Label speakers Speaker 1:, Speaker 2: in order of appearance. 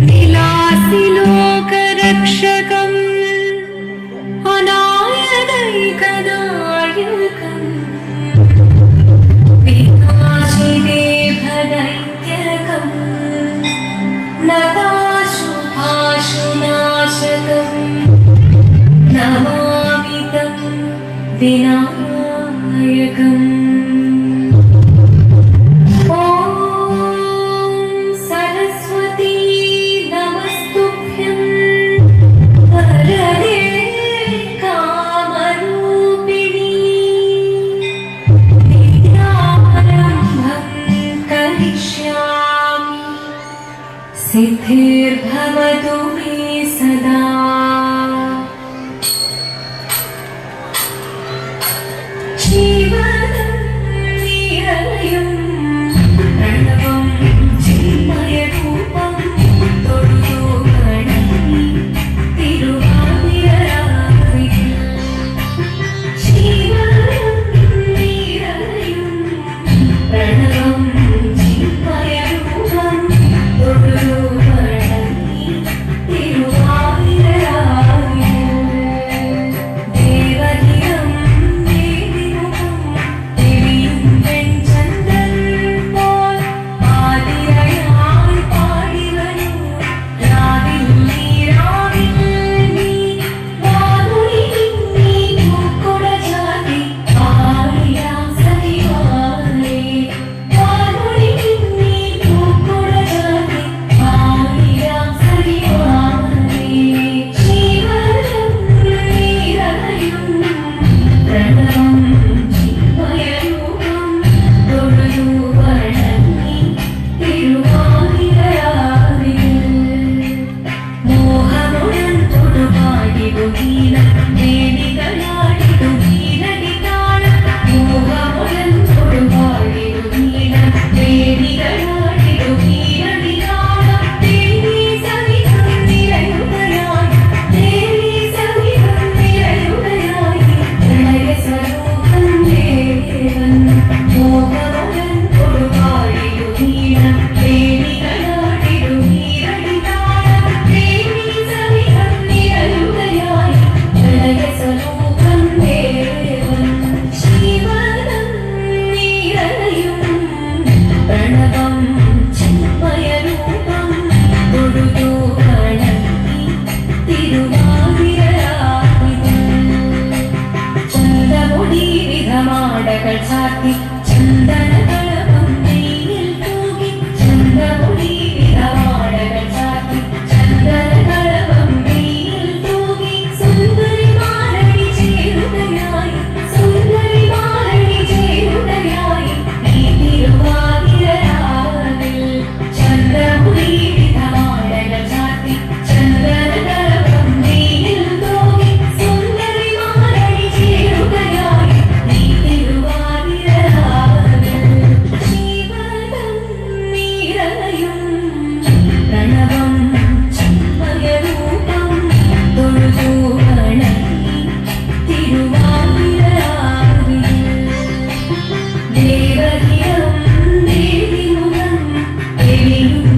Speaker 1: विलासिलोकरक्षकम् अनायदैकदायकम् विनाशिदेभदैत्यकम् नताशुभाशुनाशकम् नमामि तं विनायकम्। सिद्धिर्भवतु मे सदा। जीवनं निरयं प्रणवं चिन्मयरूपं തൊഴുതു വണങ്ങി തിരുവാതിരരാവിൽ। ജീവനം നിരയം പ്രണവം ചിന്മയരൂപം തൊഴുതു വണങ്ങി തിരുവാതിരരാവിൽ। ദേവഹിതം ദേവിമുഖം തെളിയും വെൺചന്ദ്രൻ പോൽ ആതിരയായി പാടി വരൂ രാവിൽ നീ രാവിൽ നീ വാതുളി നീ പൂക്കുട ചാർത്തി പാടിയാം സഖിമാരേ വാതുളി നീ പൂക്കുട ചാർത്തി പാടിയാം സഖിമാരേ। ജീവനം നിറയും പ്രണവം ചിന്മയരൂപം തൊഴുതു വണങ്ങി തിരുവാതിരരാവിൽ। മോഹമുടൻ തൊടുപാടിടു ഗീതം വേദികളാടിടു ഗീതഗിതാളം। മോഹമുടൻ തൊടുപാടിടു ഗീതം വേദികളാടിടു ഗീതഗിതാളം। ദേവി സവിധം നിറയുകയായി ദേവി സവിധം നിറയുകയായി പ്രണയസ്വരൂപം ദേവൻ। മോഹമുടൻ തൊടുപാടിടു ഗീതം വേദികളാടിടു ഗീതഗിതാളം। ദേവി സവിധം നിറയുകയായി പ്രണയസ്വരൂപം ദേവൻ। ജീവനം നിറയും പ്രണവം ചിന്മയരൂപം തൊഴുതു വണങ്ങി തിരുവാതിരരാവിൽ। ചന്ദമുടി വിധമാടകൾ ചാർത്തി ചന്ദനകളഭം നെയ്യിൽ തൂകി ചന്ദമുടി വിധമാടകൾ ചാർത്തി ചന്ദനകളഭം നെയ്യിൽ തൂകി സുന്ദരിമാരണി ചേരുകയായി സുന്ദരിമാരണി ചേരുകയായി ഈ തിരുവാതിരരാവിൽ। ചന്ദമുടി വിധമാടകൾ ചാർത്തി ചന്ദനകളഭം നെയ്യിൽ തൂകി സുന്ദരിമാരണി ചേരുകയായി ഈ തിരുവാതിരരാവിൽ। ജീവനം നിറയും പ്രണവം ചിന്മയരൂപം തൊഴുതു വണങ്ങി തിരുവാതിരരാവിൽ। ദേവഹിതം ദേവിമുഖം തെളിയും